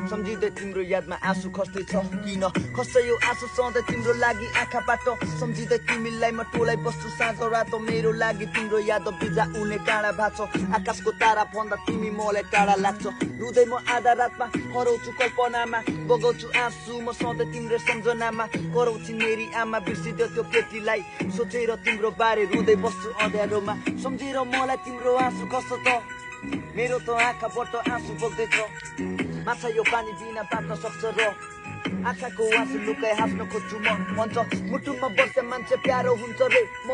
सम्झिँदै तिम्रो यादमा आँसु खस्दै छ किन खस्छ यो आँसु सधैँ तिम्रो लागि आँखाबाट सम्झिँदै तिमीलाई म टोलाइ बस्छु साँझ रातो मेरो लागि तिम्रो याद बिजा उनी काँडा भाँच्छ आकाशको तारा भन्दा तिमी मलाई टाढा लाग्छ रुँदै म आधा रातमा हराउँछु कल्पनामा बगाउँछु आँसु म सधैँ तिम्रो सम्झनामा कराउँछु मेरी आमा बिर्सिदियो त्यो केटीलाई सोचेर तिम्रो बारे रुँदै बस्छु अँध्यारोमा सम्झेर मलाई तिम्रो आँसु खस्छ त मेरो त आँखाबाट आँसु बग्दैछ माछा यो पानी बिना बाँच्न सक्छ र आँखाको आँसु लुकाइ हाँस्न खोज्छु म भन्छ मुटुमा बस्दा मान्छे प्यारो हुन्छ रे म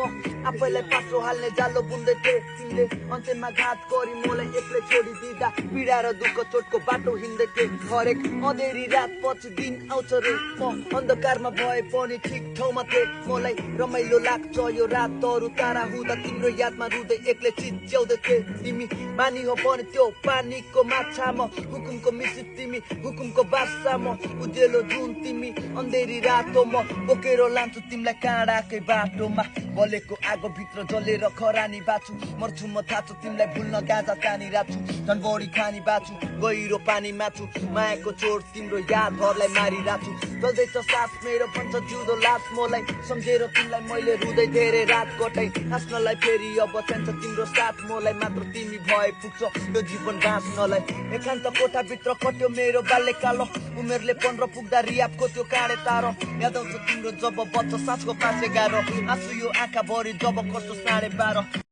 आफैलाई पासो हाल्ने जालो बुन्दै थिएँ तिमीले अन्त्यमा घात गरी मलाई एक्लै छोडिदिँदा पीडा र दुःख चोटको बाटो हिँड्दै थिएँ हरेक अँधेरी रात पछि दिन आउँछ रे म अन्धकारमा भए पनि ठिक ठाउँमा थिएँ मलाई रमाइलो लाग्छ यो रात तरु तारा हुँदा तिम्रो यादमा रुँदै एक्लै चिच्याउँदै थिएँ तिमी पानी हो पनि त्यो पानीको माछा म हुकुमको मिसित तिमी हुकुमको बादशाह म उज्यालो जुन तिमी अँधेरी रातो म बोकेर लान्छु तिमीलाई काँडाकै बाटोमा बलेको आगो भित्र जलेर खरानी बाँच्छु मर्छु म थाहा तिमीलाई भुल्न गाजा तानी राख्छु झन् बढी खानी बाँच्छु गहिरो पानी माछु मायाको चोट तिम्रो यादहरूलाई मारिराख्छु चल्दैछ सास मेरो भन्छ जिउँदो लास मलाई सम्झेर तिमीलाई मैले रुँदै धेरै रात कटाइ हाँस्नलाई फेरि अब चाहिन्छ तिम्रो साथ मलाई मात्र तिमी भए पुग्छ यो जीवन बाँच्नलाई एकान्त कोठाभित्र कट्यो मेरो बाल्यकाल उमेरले 15 पुग्दा रियाबको त्यो काँडे तारो याद आउँछ तिम्रो जब बच्चा साँझको 5:11 आँसु यो आँखा भरि जब कस्तो 12:30